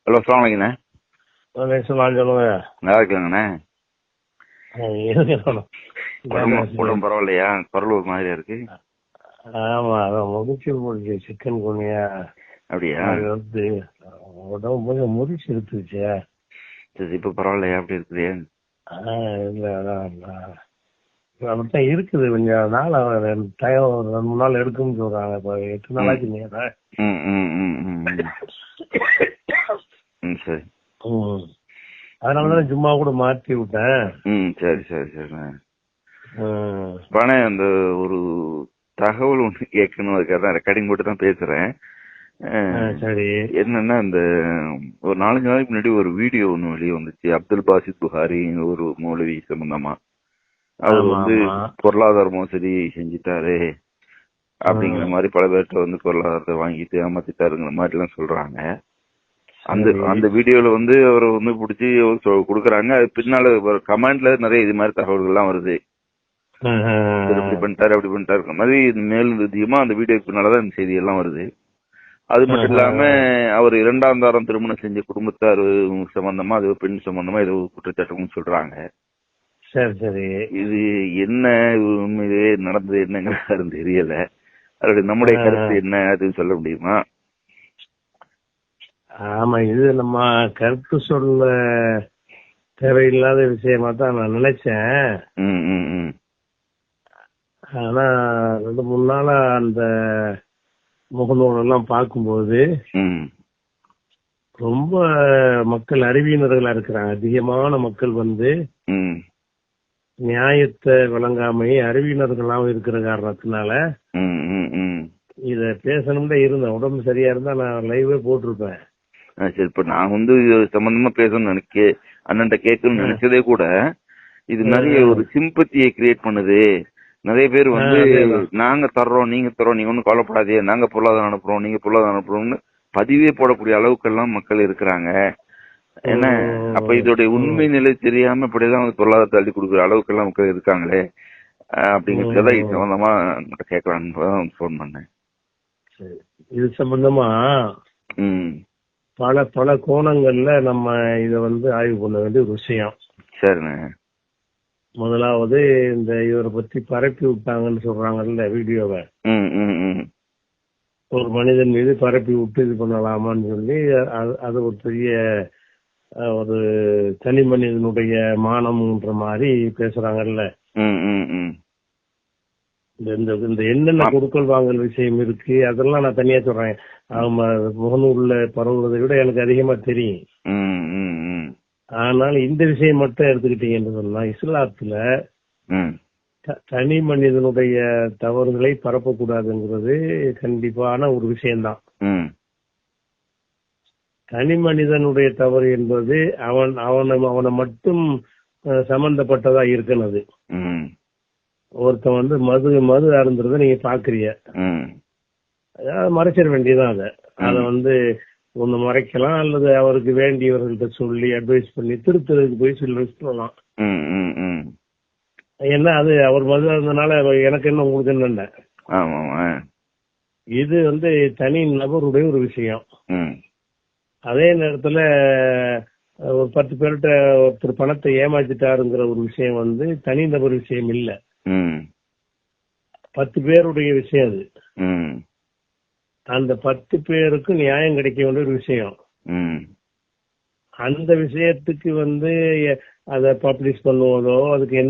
Hello, அஸ்ஸலாமு அலைக்கும்ண்ணே. சொல்லுங்க. நல்லா இருக்கலாங்கண்ணே. உடம்பு பரவாயில்லையா? குரல் ஒரு மாதிரியா இருக்கு. ஆமா, அதான் முடிச்சு சிக்கன் குனியா அப்படியா? வந்து உடம்பு கொஞ்சம் முடிச்சு இருந்துச்சு. சரி, இப்ப பரவாயில்லையா? அப்படி இருக்குது? இல்ல அப்படித்தான் இருக்குது. கொஞ்சம் நாள் டைம் 2-3 நாள் எடுக்கும்னு சொல்றாங்க. இப்ப 8 நாள் ஆச்சு. சரி, அதனாலதான் சும்மா கூட மாற்றி விட்டேன். சரி சரி சரிண்ணே. பானே, அந்த ஒரு தகவல் ஒன்று கேட்கணும், அதுக்காக தான் ரெக்கார்டிங் போட்டு தான் பேசுறேன். சரி. என்னன்னா, இந்த ஒரு 4-5 நாளைக்கு முன்னாடி ஒரு வீடியோ ஒன்று வெளியே வந்துச்சு. அப்துல் பாசித் புகாரி ஒரு மௌலவி சம்பந்தமா அவர் வந்து பொருளாதார மோசடி செஞ்சிட்டாரு அப்படிங்கிற மாதிரி பல பேர்கிட்ட வந்து பொருளாதாரத்தை வாங்கிட்டு ஏமாத்திட்டாருங்கிற மாதிரி எல்லாம் சொல்றாங்க. அந்த வீடியோல வந்து அவரை வந்து பிடிச்சி கொடுக்குறாங்க. அது பின்னால கமெண்ட்ல நிறைய இது மாதிரி தகவல்கள் எல்லாம் வருது. இப்படி பண்ணிட்டாரு அப்படி பண்ணிட்டாரு மாதிரி மேல் விதியமா அந்த வீடியோக்கு பின்னாலதான் இந்த செய்தி எல்லாம் வருது. அது மட்டும் இல்லாம அவர் 2ஆம் தாரம் திருமணம் செஞ்ச குடும்பத்தார் சம்பந்தமா, அது பெண் சம்பந்தமா ஏதோ குற்றச்சாட்டுன்னு சொல்றாங்க. சரி சரி. இது என்ன உண்மையிலே நடந்தது என்னங்கிறது தெரியல. அதோட நம்முடைய கருத்து என்ன அதுன்னு சொல்ல முடியுமா? ஆமா, இது நம்ம கருத்து சொல்ல தேவையில்லாத விஷயமா தான் நான் நினைச்சேன். ஆனா 2-3 நாளா அந்த முகநூல் எல்லாம் பார்க்கும்போது ரொம்ப மக்கள் அறிவியினர்களா இருக்கிறாங்க. அதிகமான மக்கள் வந்து நியாயத்தை வழங்காம அறிவியினர்களாவும் இருக்கிற காரணத்தினால இத பேசணும்னு இருந்தேன். உடம்பு சரியா இருந்தா நான் லைவே போட்டிருப்பேன். சரி, இப்ப நான் வந்து சம்பந்தமா பேசணும்னு அண்ணன்ட்ட கேட்கணும்னு நினைச்சதே கூட இது நிறைய ஒரு சிம்பத்தியை கிரியேட் பண்ணுது. நிறைய பேர் வந்து நாங்க தர்றோம், நீங்க தர்றோம், நீங்க ஒன்னும் கவலைப்படாதே, நாங்க பொருளாதாரம் அனுப்புறோம், நீங்க பொருளாதாரம் அனுப்புறோம்னு பதிவே போடக்கூடிய அளவுக்கு எல்லாம் மக்கள் இருக்கிறாங்க. ஏன்னா அப்ப இதோடைய உண்மை நிலை தெரியாம இப்படிதான் வந்து பொருளாதாரத்தை அள்ளி கொடுக்குற அளவுக்கு எல்லாம் மக்கள் இருக்காங்களே அப்படிங்கறதுதான் இது சம்பந்தமா கேட்கலான்னு போன் பண்ணேன். இது சம்பந்தமா பல கோணங்கள்ல நம்ம இத வந்து ஆய்வு பண்ண வேண்டிய ஒரு விஷயம். சரிண்ணே. முதலாவது, இந்த இவரை பத்தி பரப்பி விட்டாங்கன்னு சொல்றாங்கல்ல வீடியோவை, ஒரு மனிதன் மீது பரப்பி விட்டு இது பண்ணலாமான்னு சொல்லி அது ஒரு பெரிய ஒரு தனி மனிதனுடைய மானம்ன்ற மாதிரி பேசுறாங்கல்ல. இந்த என்னென்ன கொடுக்கல் வாங்கல் விஷயம் இருக்கு அதெல்லாம் நான் தனியா சொல்றேன். அவங்க முகநூல்ல பரவுறதை விட எனக்கு அதிகமா தெரியும். ஆனால் இந்த விஷயம் மட்டும் எடுத்துக்கிட்டீங்கன்னு சொன்னா, இஸ்லாத்துல தனி மனிதனுடைய தவறுகளை பரப்பக்கூடாதுங்கிறது கண்டிப்பான ஒரு விஷயம்தான். தனி மனிதனுடைய தவறு என்பது அவனை மட்டும் சம்பந்தப்பட்டதா இருக்கணும். ஒருத்தன் வந்து மது அருந்துறத நீங்க பாக்குறீங்க, மறைச்சிட வேண்டியதான். அதை வந்து ஒண்ணு மறைக்கலாம், அல்லது அவருக்கு வேண்டியவர்கள்ட்ட சொல்லி அட்வைஸ் பண்ணி திருத்தருக்கு போய் சொல்லலாம். ஏன்னா அது அவர் மது இருந்தனால எனக்கு என்ன உங்களுக்கு என்ன, இது வந்து தனி நபருடைய ஒரு விஷயம். அதே நேரத்துல ஒரு 10 பேர்கிட்ட ஒருத்தர் பணத்தை ஏமாத்திட்டாருங்கிற ஒரு விஷயம் வந்து தனி நபர் விஷயம் இல்ல, 10 பேருடைய விஷயம். அது அந்த 10 பேருக்கு நியாயம் கிடைக்க வேண்டிய ஒரு விஷயம். அந்த விஷயத்துக்கு வந்து அதை பப்ளிஷ் பண்ணுவதோ, அதுக்கு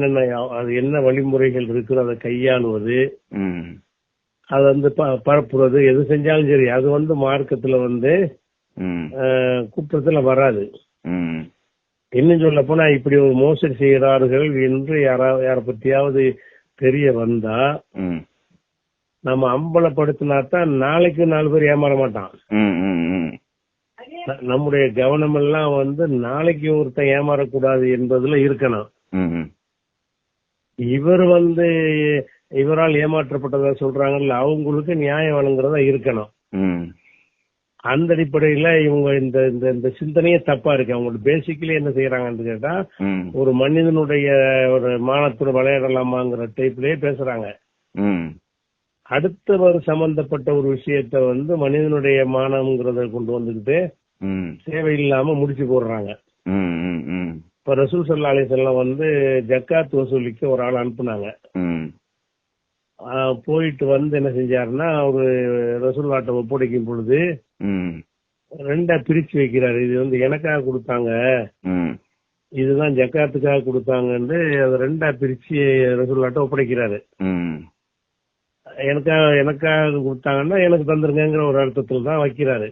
அது என்ன வழிமுறைகள் இருக்குதோ அதை கையாளுவது, அதை வந்து பரப்புறது, எது செஞ்சாலும் சரி அது வந்து மார்க்கத்துல வந்து குற்றத்துல வராது. இன்னும் சொல்ல போனா, இப்படி ஒரு மோசடி செய்கிறார்கள் என்று யார பத்தியாவது தெரிய வந்தா நம்ம அம்பலப்படுத்தினாத்தான் நாளைக்கு 4 பேர் ஏமாற மாட்டான். நம்முடைய கவனம் எல்லாம் வந்து நாளைக்கு ஒருத்தன் ஏமாறக்கூடாது என்பதுல இருக்கணும். இவர் வந்து இவரால் ஏமாற்றப்பட்டதா சொல்றாங்கல்ல, அவங்களுக்கு நியாயம் வழங்குறதா இருக்கணும். அந்த அடிப்படையில இவங்க இந்த சிந்தனையே தப்பா இருக்கு. அவங்களோட பேசிக்கலி என்ன செய்யறாங்கன்னு கேட்டா, ஒரு மனிதனுடைய ஒரு மானத்தோட விளையாடலாமாங்கிற டைப்லயே பேசுறாங்க. அடுத்தவர் சம்பந்தப்பட்ட ஒரு விஷயத்த வந்து மனிதனுடைய மானம்ங்கிறத கொண்டு வந்துக்கிட்டு சேவை இல்லாம முடிச்சு போடுறாங்க. இப்ப ரசூல் ஸல்லல்லாஹு அலைஹி வஸல்லம் வந்து ஜக்காத் வசூலிக்கு ஒரு ஆள் அனுப்புனாங்க. போயிட்டு வந்து என்ன செஞ்சாருன்னா, அவரு ரசூலுல்லாஹ்ட்ட ஒப்படைக்கும் பொழுது 2 பிரிச்சு வைக்கிறாரு. இது வந்து எனக்காக கொடுத்தாங்க, இதுதான் ஜக்காத்துக்காக கொடுத்தாங்கன்னு அதை 2 பிரிச்சு ரசூலுல்லாஹ்ட்ட ஒப்படைக்கிறாரு. எனக்காக கொடுத்தாங்கன்னா எனக்கு தந்துருங்கிற ஒரு அர்த்தத்துல தான் வைக்கிறாரு.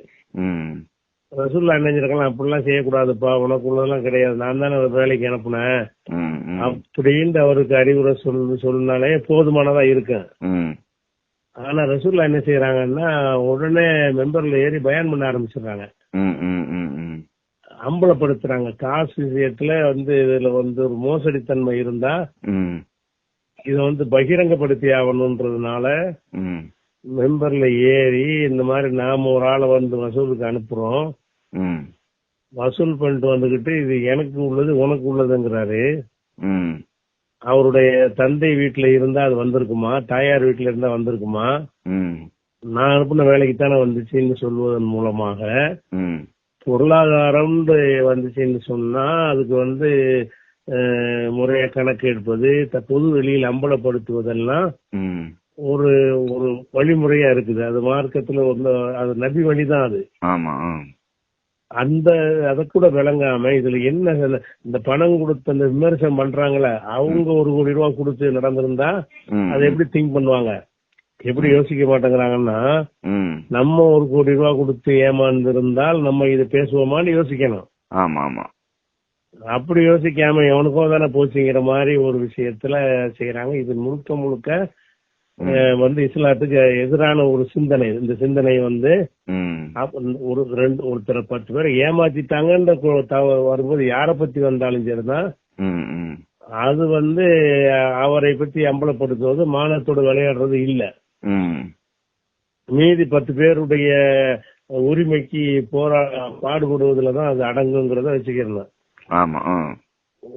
ரசூலுல்லாஹ் என்ன செஞ்சிருக்கலாம், அப்படிலாம் செய்யக்கூடாதுப்பா, உனக்கு உள்ளதெல்லாம் கிடையாது, நான் தானே வேலைக்கு அனுப்புனேன் அப்படின்னு அவருக்கு அறிவுரை சொன்னாலே போதுமானதா இருக்கு. ஆனா ரசூலுல்லாஹ் என்ன செய்யறாங்கன்னா, உடனே மெம்பர்ல ஏறி பயான் பண்ண ஆரம்பிச்சிடுறாங்க, அம்பலப்படுத்துறாங்க. காசு விஷயத்துல வந்து இதுல வந்து ஒரு மோசடித்தன்மை இருந்தா இத வந்து பகிரங்கப்படுத்தி ஆகணும்ன்றதுனால மெம்பர்ல ஏறி இந்த மாதிரி நாம ஒரு ஆளை வந்து வசூலுக்கு அனுப்புறோம், வசூல் பண்ணிட்டு வந்துகிட்டு இது எனக்கு உள்ளது உனக்கு உள்ளதுங்கிறாரு. அவருடைய தந்தை வீட்டுல இருந்தா அது வந்திருக்குமா, தாயார் வீட்டுல இருந்தா வந்திருக்குமா, நான் அனுப்புன வேலைக்கு தானே வந்துச்சுன்னு சொல்வதன் மூலமாக பொருளாதாரம் வந்துச்சுன்னு சொன்னா அதுக்கு வந்து முறைய கணக்கு எடுப்பது, பொது வெளியில் அம்பலப்படுத்துவதெல்லாம் ஒரு ஒரு வழிமுறையா இருக்குது. அது மார்க்கத்துல வந்து அது நபி வழிதான் அது. அத கூட விளங்காம இதுல என்ன இந்த பணம் கொடுத்து அந்த விமர்சனம் பண்றாங்களே அவங்க 1 கோடி ரூபாய் கொடுத்து நடந்திருந்தா அதை எப்படி திங்க் பண்ணுவாங்க, எப்படி யோசிக்க மாட்டேங்கிறாங்கன்னா, நம்ம 1 கோடி ரூபாய் கொடுத்து ஏமாந்திருந்தால் நம்ம இதை பேசுவோமான்னு யோசிக்கணும். அப்படி யோசிக்காம எவனுக்கோ தானே போச்சுங்கிற மாதிரி ஒரு விஷயத்துல செய்யறாங்க. இது முழுக்க வந்து இஸ்லாத்துக்கு எதிரான ஒரு சிந்தனை. இந்த சிந்தனை வந்து ஒருத்தரை 10 பேரை ஏமாத்திட்டாங்கன்ற வரும்போது யார பத்தி வந்தாலும் சரிதான், அது வந்து அவரை பத்தி அம்பலப்படுத்துவது மானத்தோடு விளையாடுறது இல்ல. மீதி 10 பேருடைய உரிமைக்கு பாடுபடுவதுலதான் அது அடங்குங்கிறத வச்சுக்கிறேன்.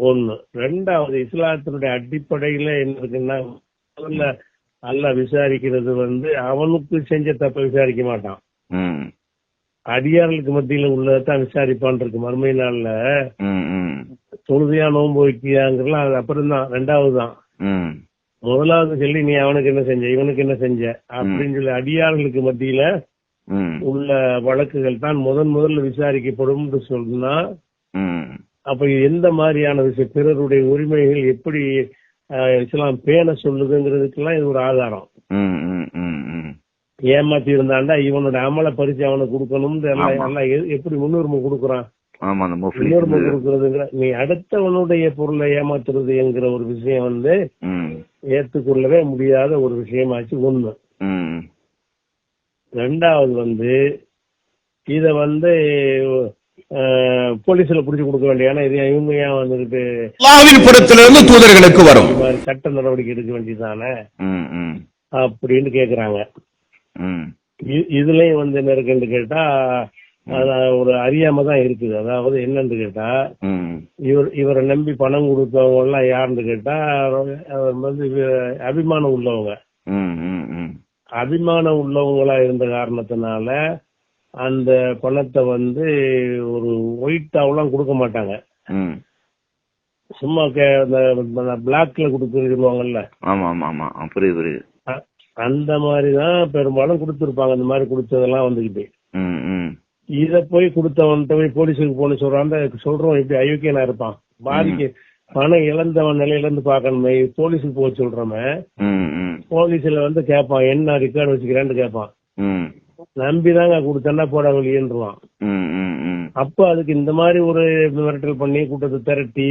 ஒண்ணு. 2வது, இஸ்லாத்தினுடைய அடிப்படையில என்ன இருக்குன்னா, முதல்ல அல்லாஹ் விசாரிக்கிறது வந்து அவனுக்கு செஞ்ச தப்ப விசாரிக்க மாட்டான், அடியார்களுக்கு மத்தியில உள்ளதான் விசாரிப்பான் இருக்கு. மறுமை நாள்ல தொழுதையா நோன்பு வைக்கிறாங்கிறலாம் அது அப்புறம் தான், 2வது தான். முதலாவது சொல்லி நீ அவனுக்கு என்ன செஞ்ச, இவனுக்கு என்ன செஞ்ச அப்படின்னு சொல்லி அடியார்களுக்கு மத்தியில உள்ள வழக்குகள் தான் முதல்ல விசாரிக்கப்படும் சொன்னா, அப்ப எந்த மாதிரியான விஷயம், பிறருடைய உரிமைகள் எப்படி இஸ்லாம் பேண சொல்லுதுங்கிறதுக்கெல்லாம் இது ஒரு ஆதாரம். ஏமாத்தி இருந்தாண்டா இவனோட அமல பரிசு அவனுக்கு கொடுக்கணும், எப்படி முன்னுரிமை கொடுக்கறான், முன்னுரிமை கொடுக்கறதுங்கிற நீ அடுத்தவனுடைய பொருளை ஏமாத்துறது என்கிற ஒரு விஷயம் வந்து ஏற்றுக்கொள்ளவே முடியாத ஒரு விஷயமாச்சு. ஒண்ணு. 2வது வந்து இத வந்து போலீஸ்ல புடிச்சு கொடுக்க வேண்டிய, ஏன்னா இது இவங்க ஏன் வந்துகிட்டு படத்திலிருந்து தூதர்களுக்கு வரும் சட்ட நடவடிக்கை எடுக்க வேண்டியதானே அப்படின்னு கேக்குறாங்க. இதுலயும் வந்து என்ன இருக்குன்னு கேட்டா ஒரு அறியாம தான் இருக்குது. அதாவது என்னன்னு கேட்டா, இவரை நம்பி பணம் கொடுத்தவங்க எல்லாம் யாருன்னு கேட்டா வந்து அபிமானம் உள்ளவங்க. அபிமானம் உள்ளவங்களா இருந்த காரணத்தினால அந்த பணத்தை வந்து ஒரு ஒயிட்டாவெல்லாம் கொடுக்க மாட்டாங்க, சும்மா பிளாக்ல கொடுக்குவாங்கல்ல, அந்த மாதிரிதான் பெரும்பாலும் கொடுத்துருப்பாங்க. அந்த மாதிரி கொடுத்ததெல்லாம் வந்துகிட்டு இத போய் கொடுத்தவன்கிட்ட போய் போலீஸுக்கு போன சொல்றோம், இப்படி அயோக்கியனா இருப்பான், பாதிக்கு பணம் இழந்தவன் நிலையில இருந்து பாக்கணுமே, போலீஸுக்கு போக சொல்றோமே, போலீஸ்ல வந்து கேட்பான் என்ன ரெக்கார்டு வச்சுக்கிறேன்னு கேட்பான், நம்பிதாங்க கொடுத்தா போட வெளியேன்றுவான். அப்ப அதுக்கு இந்த மாதிரி ஒரு மிரட்டல் பண்ணி கூட்டத்தை திரட்டி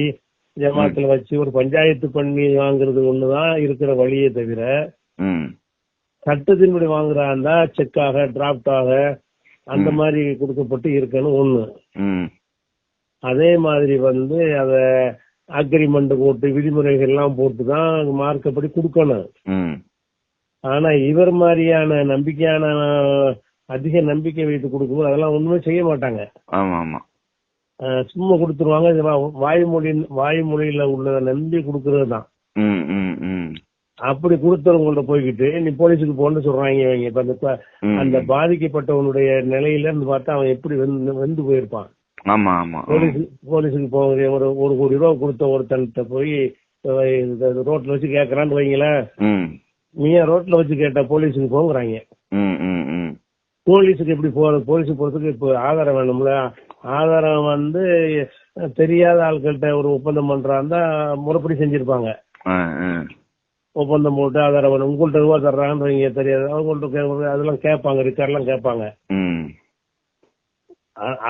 ஜமாத்துல வச்சு ஒரு பஞ்சாயத்து பண்ணி வாங்குறது ஒண்ணுதான் இருக்கிற வழியே தவிர, சட்டத்தின்படி வாங்குறாந்தா செக்காக டிராப்டாக அந்த மாதிரி கொடுக்கப்பட்டு இருக்கணும் ஒண்ணு. அதே மாதிரி வந்து அத அக்ரிமெண்ட் போட்டு விதிமுறைகள் எல்லாம் போட்டுதான் மார்க்கப்படி கொடுக்கணும். ஆனா இவர் மாதிரியான நம்பிக்கையான அதிக நம்பிக்கை வைத்து கொடுக்கும்போது அதெல்லாம் ஒண்ணுமே செய்ய மாட்டாங்க. சும்மா கொடுத்துருவாங்க. வாய்மொழியில உள்ளத நம்பி கொடுக்கறது தான். அப்படி கொடுத்தவங்கள்ட்ட போய்கிட்டு நீ போலீஸுக்கு போன்னு சொல்றாங்க இவங்க. இப்ப அந்த பாதிக்கப்பட்டவனுடைய நிலையில இருந்து பார்த்தா அவன் எப்படி வெந்து போயிருப்பான். ஆமா ஆமா. போலீஸுக்கு போக ஒரு கோடி ரூபா கொடுத்த ஒருத்தன்ட்ட போய் ரோட்ல வச்சு கேக்குறான்னு வைங்களேன், நீ ரோட்ல வச்சு கேட்ட போலீஸுக்கு போங்கிறாங்க. போலீஸுக்கு எப்படி போறது? போலீஸுக்கு போறதுக்கு இப்ப ஆதாரம் வேணும்ல. ஆதாரம் வந்து தெரியாத ஆட்கள்கிட்ட ஒரு ஒப்பந்தம் பண்றாந்தா முறைப்படி செஞ்சிருப்பாங்க. ஒப்பந்தம் போட்டு ஆதாரம் வேணும், உங்கள்கிட்ட ரூபா தர்றாங்கன்னு தெரியாது, அவங்கள்ட்ட அதெல்லாம் கேட்பாங்க, ரிக்கார்ட்லாம் கேட்பாங்க.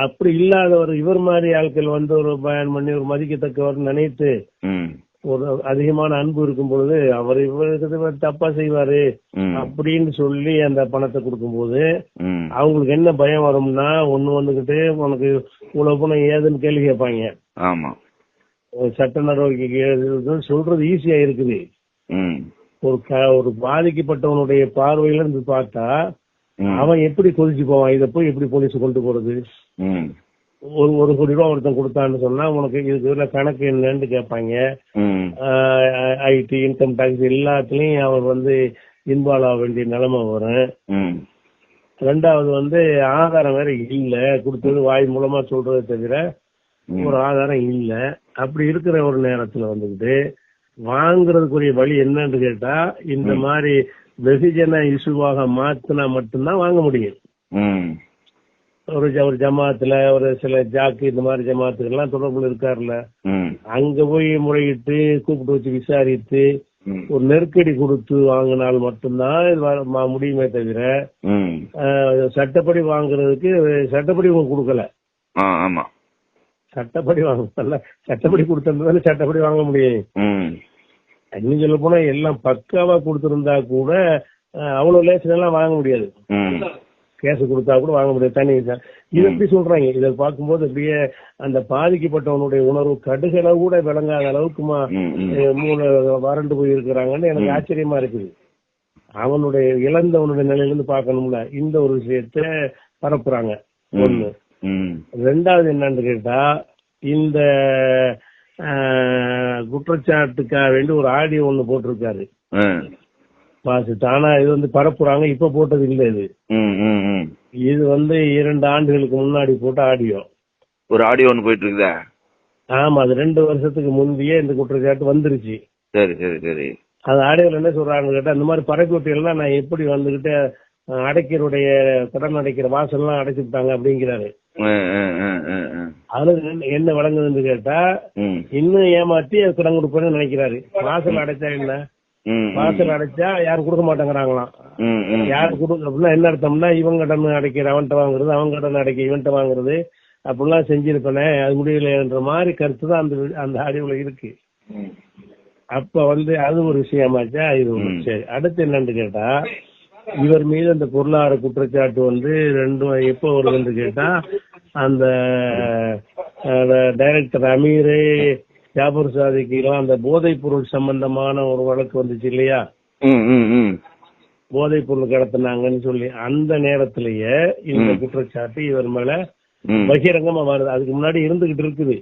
அப்படி இல்லாதவர் இவர் மாதிரி ஆட்கள் வந்து ஒரு பயன் பண்ணி ஒரு மதிக்கத்தக்கவர் நினைத்து ஒரு அதிகமான அன்பு இருக்கும் பொழுது அவர் இவருக்கு தப்பா செய்வாரு அப்படின்னு சொல்லி அந்த பணத்தை கொடுக்கும் போது அவங்களுக்கு என்ன பயம் வரும்னா, ஒண்ணு வந்துகிட்டு உனக்கு இவ்வளவு பணம் ஏதுன்னு கேள்வி கேட்பாங்க. ஆமா, சட்ட நடவடிக்கை சொல்றது ஈஸியா இருக்குது. ஒரு பாதிக்கப்பட்டவனுடைய பார்வையில இருந்து பார்த்தா அவன் எப்படி கொதிச்சு போவான், இத போய் எப்படி போலீஸ் கொண்டு போறது? ஒரு கோடி ரூபா ஒருத்தன் கொடுத்தான்னு சொன்னா உனக்கு இதுக்கு கணக்கு என்னன்னு கேட்பாங்க. ஐடி, இன்கம் டாக்ஸ் எல்லாத்துலயும் அவர் வந்து இன்வால்வ் ஆக வேண்டிய நிலைமை வரும். ரெண்டாவது வந்து ஆதாரம் வேற இல்ல, கொடுத்தது வாய் மூலமா சொல்றதை தவிர ஒரு ஆதாரம் இல்ல. அப்படி இருக்கிற ஒரு நேரத்துல வந்துகிட்டு வாங்குறதுக்குரிய வழி என்னன்னு கேட்டா இந்த மாதிரி வெகுஜன இசுவாக மாத்தினா மட்டும்தான் வாங்க முடியும். ஒரு ஜமாத்துல ஒரு சில ஜாக்கு இந்த மாதிரி ஜமாத்துக்கு எல்லாம் தொடர்புல இருக்காருல்ல, அங்க போய் முறையிட்டு கூப்பிட்டு வச்சு விசாரித்து ஒரு நெருக்கடி கொடுத்து வாங்கினால் மட்டும்தான் முடியுமே தவிர சட்டப்படி வாங்குறதுக்கு சட்டப்படி கொடுக்கல. சட்டப்படி வாங்கல, சட்டப்படி கொடுத்திருந்தாலும் சட்டப்படி வாங்க முடியும். இன்னும் சொல்ல போனா எல்லாம் பக்காவா கொடுத்திருந்தா கூட அவ்வளவு லேசன் எல்லாம் வாங்க முடியாது. கேஸ் கொடுத்தா கூட வாங்க முடியாது. தனி இது எப்படி சொல்றாங்க, இதை பார்க்கும்போது அப்படியே அந்த பாதிக்கப்பட்டவனுடைய உணர்வு கடுகளவு கூட விளங்காத அளவுக்குமா மூளை வறண்டு போய் இருக்கிறாங்கன்னு எனக்கு ஆச்சரியமா இருக்குது. அவனுடைய இழந்தவனுடைய நிலையில இருந்து பார்க்கணும்ல, இந்த ஒரு விஷயத்த பரப்புறாங்க. ஒண்ணு. ரெண்டாவது என்னன்னு கேட்டா, இந்த குற்றச்சாட்டுக்காக வேண்டி ஒரு ஆடியோ ஒண்ணு போட்டிருக்காரு பாசிட்டு. ஆனா இது வந்து பரப்புறாங்க, இப்ப போட்டது இல்ல. இது வந்து 2 ஆண்டுகளுக்கு முன்னாடி போட்ட ஆடியோ. ஒரு ஆடியோ ஒண்ணு போயிட்டு இருக்குதா? ஆமா, அது 2 வருஷத்துக்கு முந்தையே இந்த குற்றச்சாட்டு வந்துருச்சு. சரி சரி சரி. அது ஆடியோல என்ன சொல்றாங்கன்னு கேட்டா, இந்த மாதிரி பறக்கோட்டையெல்லாம் நான் எப்படி வந்துகிட்டு அடைக்கிறோடைய கடன் அடைக்கிற வாசல்லாம் அடைச்சுட்டாங்க அப்படிங்கிறாரு. அதுல என்ன வழங்குதுன்னு கேட்டா, இன்னும் ஏமாத்தி கடன் கொடுப்பேன்னு நினைக்கிறாரு. வாசல் அடைச்சா என்ன, வாசல் அடைச்சா யாரும் கொடுக்க மாட்டேங்கிறாங்களாம். யாரும் கொடுக்க அப்படின்னா என்ன அர்த்தம்னா, இவன் கடன் அடைக்கிற அவன்கிட்ட வாங்குறது, அவன் கடன் அடைக்க இவன்கிட்ட வாங்குறது அப்படிலாம் செஞ்சிருப்பேனே, அது முடியலன்ற மாதிரி கருத்து தான் அந்த ஆடியோல இருக்கு. அப்ப வந்து அது ஒரு விஷயமாச்சா இது. சரி, அடுத்து என்னன்னு கேட்டா, இவர் மீது அந்த பொருளாதார குற்றச்சாட்டு வந்து எப்போ வருதுன்னு கேட்டா, அந்த டைரக்டர் அமீர் ஜாபர் சாதிக்கு அந்த போதைப் பொருள் சம்பந்தமான ஒரு வழக்கு வந்துச்சு இல்லையா, போதைப் பொருள் கடத்தினாங்கன்னு சொல்லி அந்த நேரத்திலேயே இந்த குற்றச்சாட்டு இவர் மேல பகிரங்கமா வருது. அதுக்கு முன்னாடி இருந்துகிட்டு இருக்குது,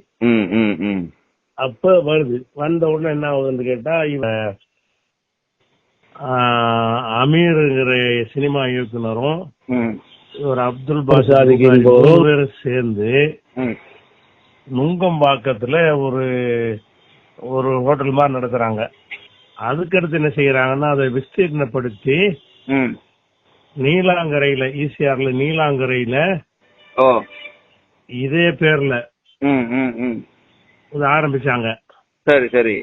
அப்ப வருது. வந்த உடனே என்ன ஆகுதுன்னு கேட்டா, இவன் அமீருங்கிற சினிமா இயக்குனரும் ஒரு அப்துல் பாசாதிக்கு சேர்ந்து நுங்கம்பாக்கத்துல ஒரு ஹோட்டல் மாதிரி நடத்துறாங்க. அதுக்கடுத்து என்ன செய்யறாங்கன்னா, அதை விஸ்தீர்ணப்படுத்தி நீலாங்கரையில, ஈசிஆர்ல நீலாங்கரையில இதே பேர்ல ஆரம்பிச்சாங்க. சரி சரி.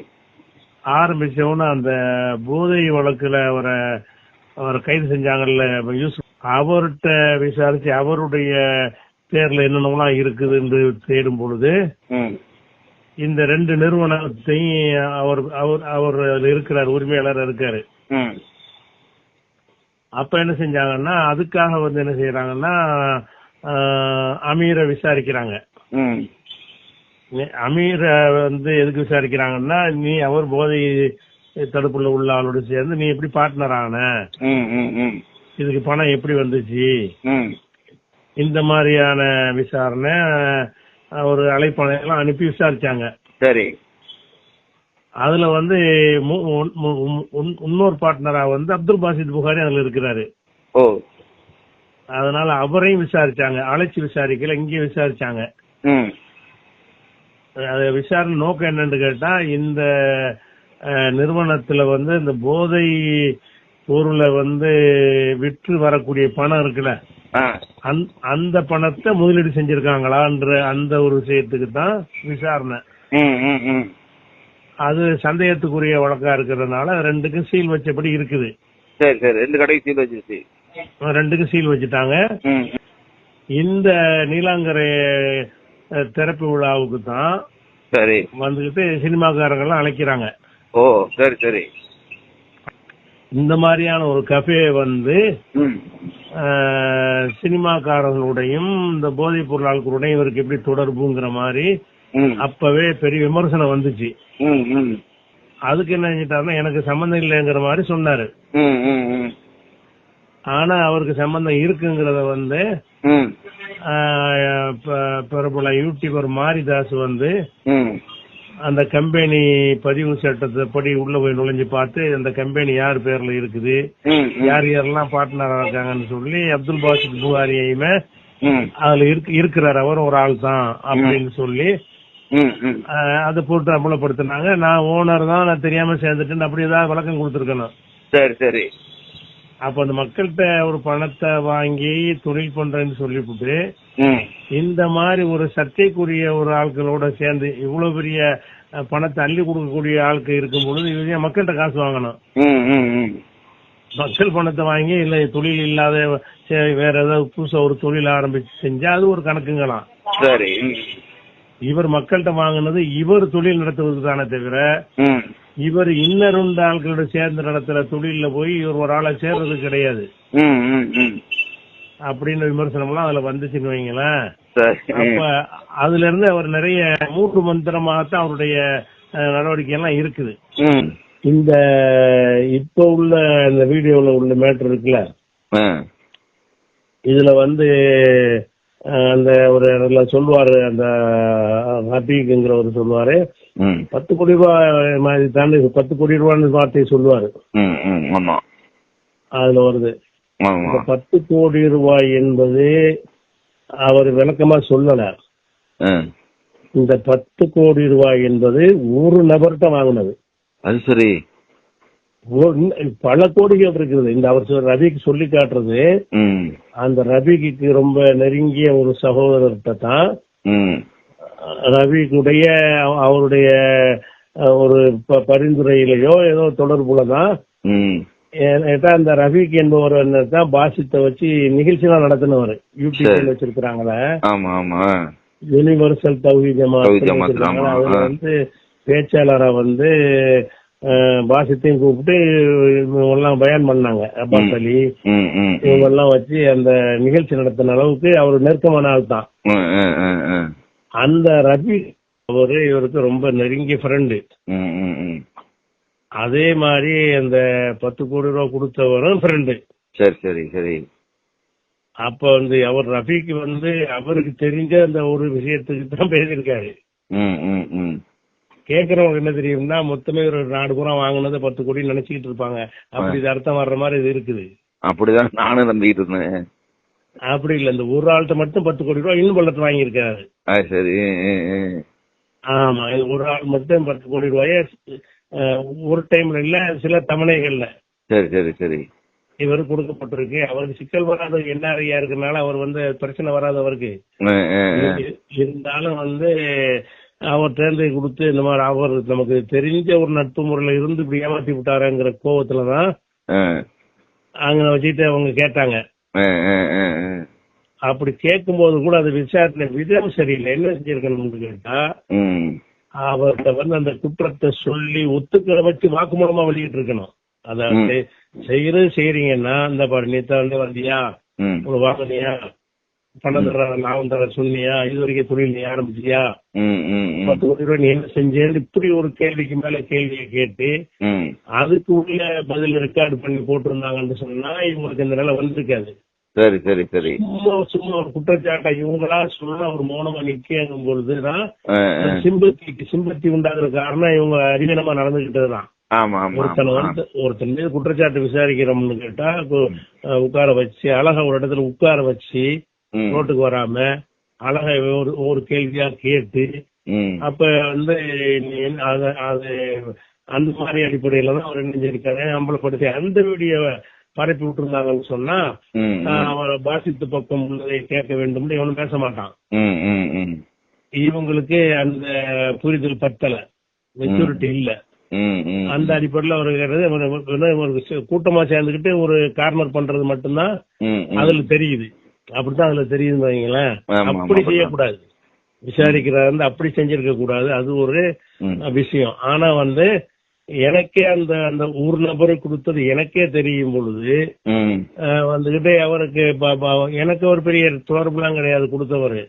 ஆரம்பிச்சவன அந்த போதை வழக்குல அவரை கைது செஞ்சாங்கல்ல யூசுப், அவர்கிட்ட விசாரிச்சு அவருடைய பேர்ல என்னென்னலாம் இருக்குது என்று தேடும் பொழுது இந்த 2 நிறுவனத்தையும் அவர் இருக்கிறார், உரிமையாளர் இருக்காரு. அப்ப என்ன செஞ்சாங்கன்னா, அதுக்காக வந்து என்ன செய்யறாங்கன்னா, அமீரை விசாரிக்கிறாங்க. அமீர வந்து எதுக்கு விசாரிக்கிறாங்கன்னா, நீ அவர் போதை தடுப்புல உள்ள ஆளோடு சேர்ந்து நீ எப்படி பார்ட்னர் ஆன, இதுக்கு பணம் எப்படி வந்துச்சு, இந்த மாதிரியான விசாரணை ஒரு அழைப்பாளையெல்லாம் அனுப்பி விசாரிச்சாங்க. சரி. அதுல வந்து இன்னொரு பார்ட்னரா வந்து அப்துல் பாசித் புகாரி அதுல இருக்கிறாரு. ஓ, அதனால அவரையும் விசாரிச்சாங்க. அழைச்சி விசாரிக்கல, இங்கேயும் விசாரிச்சாங்க. அது விசாரணை நோக்கம் என்னன்னு கேட்டா, இந்த நிறுவனத்துல வந்து இந்த போதை பொருளை வந்து விற்று வரக்கூடிய பணம் இருக்குல்ல, அந்த பணத்தை முதலீடு செஞ்சிருக்காங்களான்ற அந்த ஒரு விஷயத்துக்கு தான் விசாரணை. அது சந்தேகத்துக்குரிய வழக்கா இருக்கிறதுனால ரெண்டுக்கும் சீல் வச்சபடி இருக்குது. சரி சரி, ரெண்டு கடைக்கு சீல் வச்சிருச்சு. ரெண்டுக்கும் சீல் வச்சுட்டாங்க. இந்த நீலாங்கரை திறப்பு விழாவுக்கு தான் சரி வந்துகிட்டு சினிமாக்காரங்கெல்லாம் அழைக்கிறாங்க. ஓ சரி சரி. இந்த மாதிரியான ஒரு கஃபே வந்து சினிமாக்காரர்களுடையும் இந்த போதைப் பொருளாளர்களுடையும் இவருக்கு எப்படி தொடர்புங்கிற மாதிரி அப்பவே பெரிய விமர்சனம் வந்துச்சு. அதுக்கு என்ன செஞ்சிட்டாருன்னா, எனக்கு சம்பந்தம் இல்லைங்கிற மாதிரி சொன்னாரு. ஆனா அவருக்கு சம்பந்தம் இருக்குங்கிறத வந்து பிரபல யூடியூபர் மாரிதாஸ் வந்து அந்த கம்பெனி பதிவு சட்டத்தை படி உள்ள போய் நுழைஞ்சு பார்த்து அந்த கம்பெனி யார் பேர்ல இருக்குது, யார் யாரெல்லாம் பார்ட்னரா இருக்காங்கன்னு சொல்லி அப்துல் பாசித் புகாரியையுமே அதுல இருக்கிறார், அவர் ஒரு ஆள் தான் அப்படின்னு சொல்லி அதை போட்டு அமலப்படுத்தினாங்க. நான் ஓனர் தான், நான் தெரியாம சேர்ந்துட்டேன்னு அப்படி ஏதாவது விளக்கம் கொடுத்துருக்கணும். சரி சரி. அப்ப அந்த மக்கள்கிட்ட ஒரு பணத்தை வாங்கி தொழில் பண்றேன்னு சொல்லிவிட்டு இந்த மாதிரி ஒரு சர்ச்சைக்குரிய ஒரு ஆட்களோட சேர்ந்து இவ்வளவு பெரிய பணத்தை அள்ளி கொடுக்கக்கூடிய ஆட்கள் இருக்கும் பொழுது இவங்க மக்கள்கிட்ட காசு வாங்கணும். மக்கள் பணத்தை வாங்கி இல்ல தொழில் இல்லாத வேற ஏதாவது புதுசா ஒரு தொழில் ஆரம்பிச்சு செஞ்சா அது ஒரு கணக்குங்களாம். சரி. இவர் மக்கள்கிட்ட வாங்கினது இவர் தொழில் நடத்துவதற்கு தானே தவிர இவர் இன்னொரு ஆட்களோட சேர்ந்து நடத்துற தொழில போய் இவர் ஒரு ஆளை சேர்றது கிடையாது அப்படின்னு விமர்சனம் எல்லாம் அதுல வந்துச்சுன்னு வைங்களேன். அப்ப அதுல இருந்து அவர் நிறைய மூன்று மந்திரமாகத்தான் அவருடைய நடவடிக்கை எல்லாம் இருக்குது. இந்த இப்ப உள்ள இந்த வீடியோல உள்ள மேட்டர் இருக்குல்ல, இதுல வந்து அந்த ஒரு சொல்லுவாரு, அந்த ஹபீக்குங்கிறவர் சொல்லுவாரு 10 கோடி ரூபாய் தாண்டி 10 கோடி ரூபான்னு வார்த்தையை சொல்லுவாரு. அதுல வருது 10 கோடி ரூபாய் என்பது அவர் விளக்கமா சொல்லல. இந்த 10 கோடி ரூபாய் என்பது ஒரு நபர்கிட்ட வாங்கினது. அது சரி. பல கோடிகள் இருக்குது. இந்த அவர் ரபிக்கு சொல்லி காட்டுறது அந்த ரபிக்கு ரொம்ப நெருங்கிய ஒரு சகோதரர்கிட்ட தான் ரவிக்குடைய அவருடைய ஒரு பரிந்துரையிலையோ ஏதோ தொடர்புலதான் அந்த ரஃபீக் என்பவர் தான் பாசித்தை வச்சு நிகழ்ச்சி எல்லாம் நடத்தினவர் யூடியூப்ல வச்சிருக்கிறாங்களே. யூனிவர்சல் தௌஹீத் ஜமாத் அதுல வந்து பேச்சாளரை வந்து பாசித்தையும் கூப்பிட்டு இவங்க எல்லாம் பயான் பண்ணாங்க. அப்பாஸ் அலி இவங்க எல்லாம் வச்சு அந்த நிகழ்ச்சி நடத்தின அளவுக்கு அவர் நெருக்கமான ஆள் தான். அந்த ரவி அவரு இவருக்கு ரொம்ப நெருங்கிய ஃப்ரெண்டு. அதே மாதிரி அந்த 10 கோடி ரூபாய் கொடுத்தவரும் ஃப்ரெண்டு. சரி சரி சரி. அப்ப வந்து அவர் ரஃபீக்கு வந்து அவருக்கு தெரிஞ்ச அந்த ஒரு விஷயத்துக்கு தான் பேசியிருக்காரு. கேக்குறவங்க என்ன தெரியும்னா, மொத்தமே ஒரு நாடு பூரா வாங்கினது 10 கோடி நினைச்சுக்கிட்டு இருப்பாங்க. அப்படி இது அர்த்தம் வர்ற மாதிரி இது இருக்குது. அப்படிதான் நானும் நம்பிட்டு இருந்தேன். அப்படி இல்ல, இந்த ஒரு ஆள்கிட்ட மட்டும் 10 கோடி ரூபாய் இன்னும் பள்ளத்தை வாங்கியிருக்காரு. சரி. ஆமா, ஒரு ஆள் மட்டும் 10 கோடி ரூபாய ஒரு டைம்ல இல்ல, சில தவணைகள்ல சரி சரி சரி இவரு கொடுக்கப்பட்டிருக்கு. அவருக்கு சிக்கல் வராத என்ஆர்ஐயா இருக்கனால அவர் வந்து பிரச்சனை வராது அவருக்கு. இருந்தாலும் வந்து அவர் தேர்ந்தெடுத்து கொடுத்து இந்த மாதிரி அவர் நமக்கு தெரிஞ்ச ஒரு நட்பு முறையில இருந்து இப்படி ஏமாத்தி விட்டாருங்கிற கோவத்துலதான் அங்க வச்சுட்டு அவங்க கேட்டாங்க. அப்படி கேட்கும் போது கூட அது விசாரணை விதம் சரியில்லை. என்ன செஞ்சிருக்கணும்னு கேட்டா, அவர்கிட்ட வந்து அந்த குற்றத்தை சொல்லி ஒத்துக்கிற வச்சு வாக்குமூலமா வெளியிட்டு இருக்கணும். அதாவது செய்யறீங்கன்னா இந்த பாரு நீ வந்து வந்தியா, உங்களுக்கு வாங்கினியா, பணம் தர லாபம் தர சொன்னியா, இது வரைக்கும் தொழில் நீ ஆரம்பிச்சியா, 10 கோடி ரூபாய் நீ என்ன செஞ்சேன்னு இப்படி ஒரு கேள்விக்கு மேல கேள்வியை கேட்டு அதுக்கு உள்ள பதில் ரெக்கார்டு பண்ணி போட்டிருந்தாங்கன்னு சொன்னா இவங்களுக்கு இந்த நிலை வந்திருக்காது. சரி சரி சரி. சும்மா ஒரு குற்றச்சாட்டை இவங்களா சொன்னா ஒரு மௌனமா நிக்கும் பொழுதுதான் சிம்பத்தி உண்டாக்குற காரணம் இவங்க அறிவீனமா நடந்துகிட்டதுதான். ஒருத்தன் மீது குற்றச்சாட்டு விசாரிக்கிறோம்னு கேட்டா உட்கார வச்சு அழகா ஒரு இடத்துல உட்கார வச்சு ரோட்டுக்கு வராம அழகா ஒரு கேள்வியா கேட்டு அப்ப வந்து அது அந்த மாதிரி அடிப்படையில தான் அவர் நினைஞ்சிருக்காரு அம்பலப்படுத்தி அந்த வீடியோ பரப்பி விட்டுருந்தாங்கன்னு சொன்னா பாசித்து பக்கம் உள்ளதை கேட்க வேண்டும் இவனும் பேச மாட்டான். இவங்களுக்கு அந்த புரிதல் பத்தல, மெச்சூரிட்டி இல்ல. அந்த அடிப்படையில் அவருக்கு கூட்டமா சேர்ந்துக்கிட்டு ஒரு கார்னர் பண்றது மட்டும்தான் அதுல தெரியுது. அப்படித்தான் அதுல தெரியுதுன்னு வைங்களேன். அப்படி செய்யக்கூடாது, விசாரிக்கிறாரு அப்படி செஞ்சிருக்க கூடாது, அது ஒரு விஷயம். ஆனா வந்து எனக்கே அந்த ஒரு நபரை கொடுத்தது எனக்கே தெரியும் பொழுது வந்துகிட்டு அவருக்கு எனக்கு ஒரு பெரிய தொடர்புலாம் கிடையாது கொடுத்தவரு.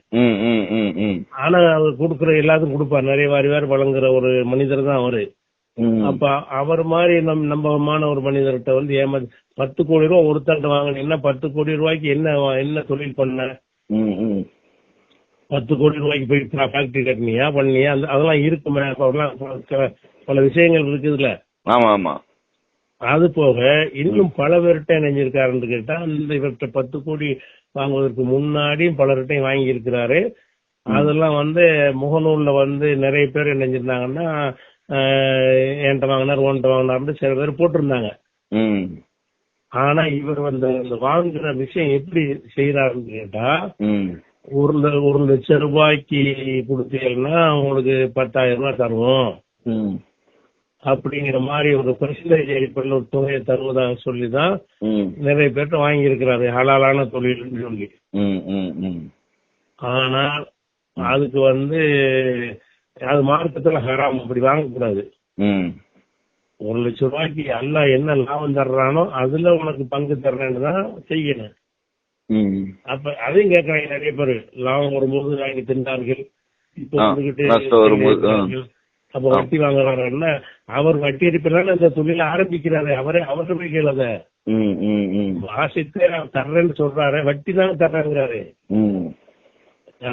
ஆனா அவர் கொடுக்குற எல்லாத்துக்கும் கொடுப்பார், நிறைய வாரி வாரி வழங்குற ஒரு மனிதர் தான் அவரு. அப்ப அவர் மாதிரி நம்பகமான ஒரு மனிதர்கிட்ட வந்து 10 கோடி ரூபாய் ஒருத்தன்ட்ட வாங்கினீங்கன்னா 10 கோடி ரூபாய்க்கு என்ன தொழில் பண்ண, 10 கோடி ரூபாய்க்கு போய் ஃபேக்டரி கட்டினியா பண்ணியா, அதெல்லாம் இருக்குமே, பல விஷயங்கள் இருக்குதுல்ல. ஆமா ஆமா. அது போக இன்னும் பல பேர்கிட்ட நினைஞ்சிருக்காருன்னு கேட்டா அந்த இவர்கிட்ட 10 கோடி வாங்குவதற்கு முன்னாடியும் பலர்கிட்டையும் வாங்கி இருக்கிறாரு. அதெல்லாம் வந்து முகநூல்ல வந்து நிறைய பேர் நினைஞ்சிருந்தாங்கன்னா என்கிட்ட வாங்கினார் ஓன்ட்ட வாங்கினார்னு சில பேர் போட்டிருந்தாங்க. ஆனா இவர் வந்து அந்த வாங்குற விஷயம் எப்படி செய்யறாருன்னு கேட்டா ஒரு லட்சம் ரூபாய்க்கு கொடுத்தீங்கன்னா உங்களுக்கு 10,000 ரூபாய் தருவோம் அப்படிங்கிற மாதிரி ஒரு பெர்சன்டேஜ் அடிப்படையில் ஒரு தொகையை தருவதாக சொல்லிதான் நிறைய பேர்ட்ட வாங்கி இருக்கிறாரு ஹலாலான தொழில்னு சொல்லி. ஆனால் அதுக்கு வந்து அது மார்க்கத்துல ஹராம், அப்படி வாங்கக்கூடாது. 1 லட்சம் ரூபாய்க்கு எல்லாம் என்ன லாபம் தர்றானோ அதுல உனக்கு பங்கு தர்றேன்னு தான் செய்யணும். அப்ப அதையும் கேட்கறாங்க நிறைய பேரு, லாபம் வரும்போது வாங்கி தின்றார்கள், இப்ப வந்துகிட்டு அப்ப வட்டி வாங்குறாருன்னா அவர் வட்டி அடிப்பதான அந்த தொழில ஆரம்பிக்கிறாரு. அவர்கிட்ட போய் கேளத வாசித்து தர்றேன்னு சொல்றாரு, வட்டி தான் தர்றாங்கிறாரு.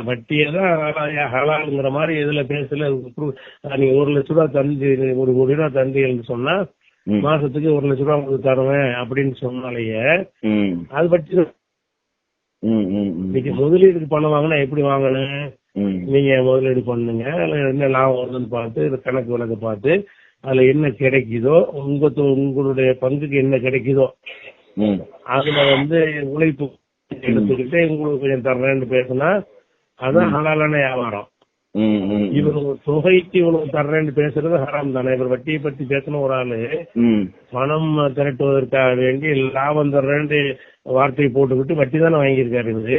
வட்டியதான் ஹலாலுங்கிற மாதிரி எதுல பேசல. நீங்க 1 லட்சம் ரூபாய் தந்து 1 கோடி ரூபாய் தந்தீங்கன்னு சொன்னா மாசத்துக்கு 1 லட்சம் ரூபாய் உங்களுக்கு தருவேன் அப்படின்னு சொன்னாலேயே அது வட்டி. இன்னைக்கு முதலீடுக்கு பணம் வாங்கினா எப்படி வாங்கணும், நீங்க முதலீடு பண்ணுங்க, அதுல என்ன லாபம் வருதுன்னு பார்த்து கணக்கு விளக்க பார்த்து அதுல என்ன கிடைக்குதோ உங்களுடைய பங்குக்கு என்ன கிடைக்குதோ அதுல வந்து உழைப்பு எடுத்துக்கிட்டு உங்களுக்கு கொஞ்சம் தர்றேன்னு பேசினா அதான் ஹலாலான வியாபாரம். இவர் தொகைக்கு இவ்வளவு தர்றேன்னு பேசுறது ஹராம் தானே. இவர் வட்டியை பத்தி பேசணும் ஒரு ஆளு பணம் திரட்டுவதற்காக வேண்டி லாபம் தர்றேன்னு வார்த்தையை போட்டுக்கிட்டு வட்டி தானே வாங்கியிருக்காரு இவரு.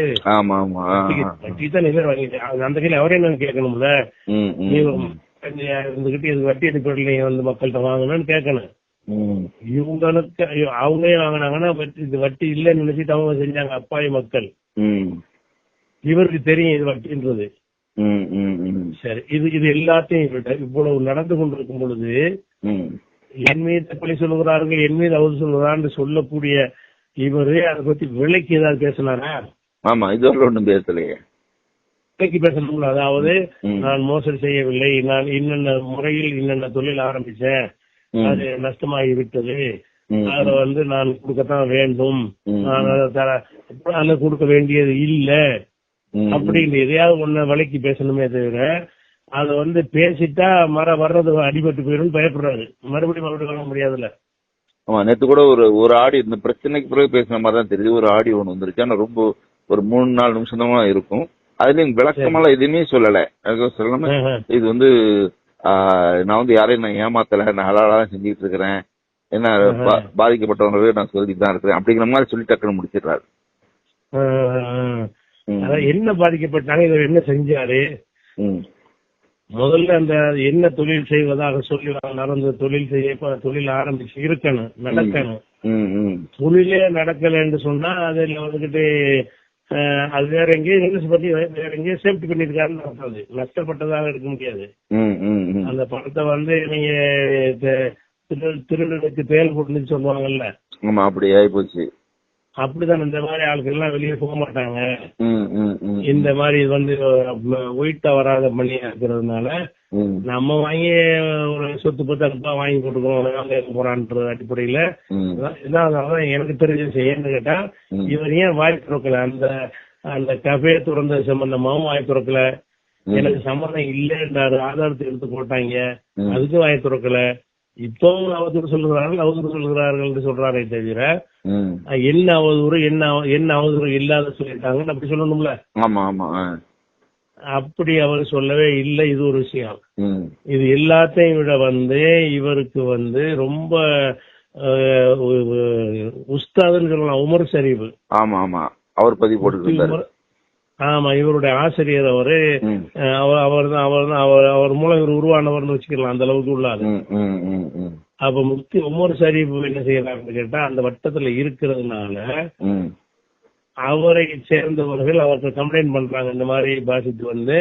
வட்டி தான் இவர் வாங்கிருக்காரு. அந்த கையில அவரே நான் கேட்கணும்ல, நீ இருந்துகிட்டு இது வட்டி அடிப்படையில் நீங்க வந்து மக்கள்கிட்ட வாங்கணும்னு கேட்கணும். இவங்களுக்கு அவங்களே வாங்கினாங்கன்னா வட்டி இல்லைன்னு நினைச்சிட்டு அவங்க செஞ்சாங்க அப்பாவி மக்கள். இவருக்கு தெரியும் இது வட்டின்றது. சரி, இது எல்லாத்தையும் இவ்வளவு நடந்து கொண்டிருக்கும் பொழுது என் மீது பழி சொல்லுகிறார்கள், என் மீது அவர் சொல்லுகிறான்னு சொல்லக்கூடிய இவரு அதை பத்தி விலைக்கு ஏதாவது பேசினாரா? ஆமா, இதுவரை ஒன்றும் பேசலையே. விலைக்கு பேசணும்ல, அதாவது நான் மோசடி செய்யவில்லை, நான் இன்னென்ன முறையில் இன்னென்ன தொழில் ஆரம்பிச்சேன், அது நஷ்டமாகி விட்டது, அதுல வந்து நான் கொடுக்கத்தான் வேண்டும், நான் அதை கொடுக்க வேண்டியது இல்ல அப்படின்னு எதையாவது ஒண்ணு விலைக்கு பேசணுமே தவிர அதை வந்து பேசிட்டா வர்றது அடிபட்டு போயிடும் பயப்படுறாரு. மறுபடியும் வாங்க முடியாதுல்ல. ஆமா, நேற்று கூட ஒரு ஆடி இந்த பிரச்சனைக்கு பிறகு பேசின மாதிரி தான் தெரியுது. ஒரு ஆடி ஒண்ணு வந்துருச்சு, ஆனா ரொம்ப ஒரு 3-4 நிமிஷம் தான் இருக்கும். அதுலயும் விளக்கமெல்லாம் எதுவுமே சொல்லல. சொல்லாம இது வந்து நான் வந்து யாரையும் நான் ஏமாத்தல, நான் ஹலாலா செஞ்சுட்டு இருக்கிறேன், என்ன பாதிக்கப்பட்டவங்களே நான் சொல்லிட்டு தான் இருக்கிறேன் அப்படிங்கிற மாதிரி சொல்லி டக்குன்னு முடிச்சிடுறாரு. அதான் என்ன பாதிக்கப்பட்டாங்க, இவர் என்ன செஞ்சாரு, முதல்ல அந்த என்ன தொழில் செய்வதாக சொல்லி நடந்த தொழில் ஆரம்பிச்சு இருக்கணும், நடக்கணும். தொழிலே நடக்கல என்று சொன்னா அதுல வந்துகிட்டு அது வேற எங்கேயும் இன்வெஸ்ட் பண்ணி வேற எங்கேயும் சேஃப்டி பண்ணிருக்காருன்னு நடக்காது, நஷ்டப்பட்டதாக இருக்க முடியாது. அந்த பணத்தை வந்து நீங்க திருடனுக்கு தேல் போட்டுன்னு சொல்லுவாங்கல்ல, அப்படி ஆகி போச்சு. அப்படிதான் இந்த மாதிரி ஆட்கள் எல்லாம் வெளியே போக மாட்டாங்க. இந்த மாதிரி வந்து ஒயிட்டா வராத பண்ணி இருக்கிறதுனால நம்ம வாங்கி ஒரு சொத்து பத்து அனுப்பா வாங்கி போட்டுக்கோம் போறான்ற அடிப்படையில இதான் எனக்கு தெரிஞ்ச செய்யன்னு கேட்டா இவர் ஏன் வாய் திறக்கல, அந்த அந்த கஃபே திறந்த சம்பந்தமாவும் வாய் திறக்கல, எனக்கு சம்பந்தம் இல்லைன்றாரு ஆதாரத்தை எடுத்து போட்டாங்க அதுக்கு வாய் திறக்கல. இப்பவும் அவதூறு சொல்லுகிறார்கள் சொல்றாரே தவிர என்ன அவதூறு என்ன அவதூறு இல்லாத சொல்லிட்டாங்கன்னு அப்படி சொல்லணும்ல. அப்படி அவர் சொல்லவே இல்லை. இது ஒரு விஷயம். இது எல்லாத்தையும் விட வந்து இவருக்கு வந்து ரொம்ப உஸ்தாதுன்னு சொல்லலாம், உமர் ஷரீப். அவர் பதிவு போட்டு. ஆமா, இவருடைய ஆசிரியர் அவரு. அவர் மூலம் இவர் உருவானவர்னு வச்சுக்கலாம், அந்த அளவுக்கு உள்ளாரு. அப்ப முஃப்தி உமர் ஷரீப் என்ன செய்யறாருன்னு கேட்டா அந்த வட்டத்துல இருக்கிறதுனால அவரை சேர்ந்தவர்கள் அவருக்கு கம்ப்ளைண்ட் பண்றாங்க, இந்த மாதிரி பாசித்து வந்து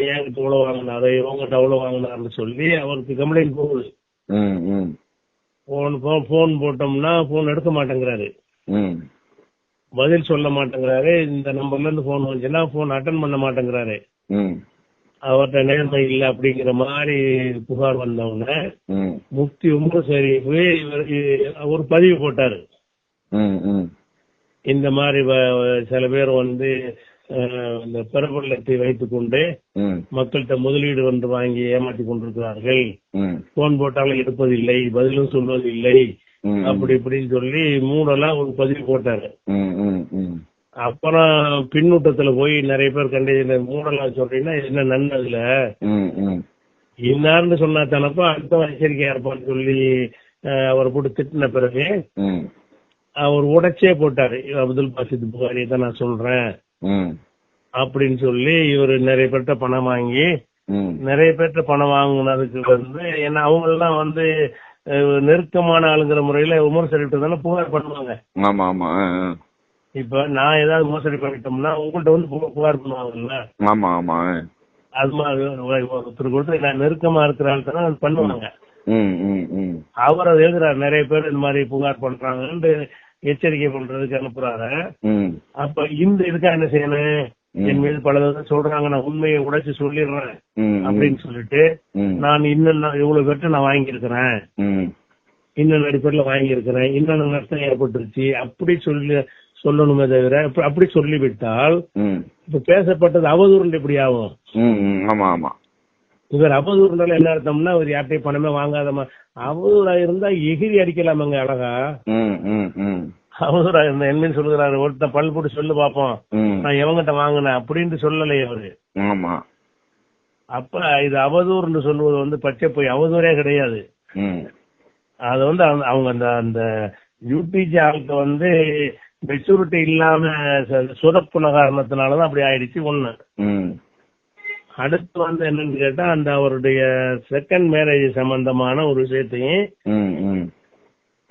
என்கிட்ட இவ்வளவு வாங்கினாரு இவங்கிட்ட அவ்வளவு வாங்கினாருன்னு சொல்லி அவருக்கு கம்ப்ளைண்ட் போகுது. போன் போட்டோம்னா போன் எடுக்க மாட்டேங்கிறாரு, பதில் சொல்ல மாட்டேங்கிறாரு. இந்த நம்பர்ல இருந்து போன் வந்துச்சுன்னா போன் அட்டன் பண்ண மாட்டேங்கிறாரு. அவர்கிட்ட நேர்மை இல்லை அப்படிங்கிற மாதிரி புகார் வந்தவங்க முஃப்தி உமர் ஷரீப் இவருக்கு ஒரு பதிவு போட்டாரு. இந்த மாதிரி சில பேர் வந்து இந்த பிரபலத்தை வைத்துக் கொண்டு மக்கள்கிட்ட முதலீடு வந்து வாங்கி ஏமாற்றி கொண்டிருக்கிறார்கள், போன் போட்டாலும் எடுப்பதில்லை, பதிலும் சொல்வதில்லை, அப்படி இப்படின்னு சொல்லி மூடெல்லாம் ஒரு பதிவு போட்டாரு. அப்புறம் பின்னூட்டத்துல போய் நிறைய பேர் கண்டு மூடலாம் சொல்றீங்கன்னா என்ன நன்னதுல இன்னார்னு சொன்னா தானப்பா அடுத்த எச்சரிக்கையா இருப்பான்னு சொல்லி அவரை போட்டு திட்டின பிறகு அவர் உடைச்சே போட்டாரு, அப்துல் பாசித் புகாரி தான் நான் சொல்றேன் அப்படின்னு சொல்லி இவர் நிறைய பேர்ட்ட பணம் வாங்கி நிறைய பேர்ட்ட பணம் வாங்கினதுக்கு வந்து ஏன்னா அவங்க எல்லாம் வந்து நெருக்கமான ஆளுங்கிற முறையில உமர் ஷரீப் தானே புகார் பண்ணுவாங்க. இப்ப நான் ஏதாவது மோசடி பண்ணிட்டோம்னா உங்கள்கிட்ட வந்து புகார் பண்ணுவாங்கல்ல. அது மாதிரி ஒருத்தர் கொடுத்து நான் நெருக்கமா இருக்கிற ஆள் தானே அது பண்ணுவாங்க. அவர் அதை எழுதுறாரு, நிறைய பேர் இந்த மாதிரி புகார் பண்றாங்கன்னு எச்சரிக்கை பண்றதுக்கு அனுப்புறாரு. அப்ப இந்த இதுக்கா என்ன செய்யணும், என் மீது பல சொல்றாங்க நான் உண்மையை உடைச்சு சொல்லிடுறேன் அப்படின்னு சொல்லிட்டு நான் இன்னும் இவ்வளவு பேர்ட்ட நான் வாங்கியிருக்கிறேன், இன்னொன்று அடிப்படையில வாங்கியிருக்கிறேன், இன்னொன்னு நஷ்டம் ஏற்பட்டுருச்சு அப்படி சொல்லணுமே தவிர அப்படி சொல்லிவிட்டால் இப்ப பேசப்பட்டது அவதூறு எப்படி ஆகும்? இவர் அவதூறுனால என்ன அர்த்தம்னா அவர் யார்ட்டையும் பணமே வாங்காதமா அவதூறா இருந்தா எகிரி அடிக்கலாமாங்க அழகா. அவதூறா இருந்தா என்ன சொல்லுகிறாரு, ஒருத்தன் பல் போட்டு சொல்லு பாப்போம் நான் எவங்கிட்ட வாங்கினேன் அப்படின்ட்டு சொல்லலையே அவரு. அப்ப இது அவதூறுன்னு சொல்லுவது வந்து பச்சை போய் அவதூறே கிடையாது. அது வந்து அவங்க அந்த யூபிஜி ஆளுக்கு வந்து மெச்சூரிட்டி இல்லாம சுரப்புன காரணத்தினாலதான் அப்படி ஆயிடுச்சு. ஒண்ணு அடுத்து வந்து என்னன்னு கேட்டா அந்த அவருடைய செகண்ட் மேரேஜ் சம்பந்தமான ஒரு விஷயத்தையும்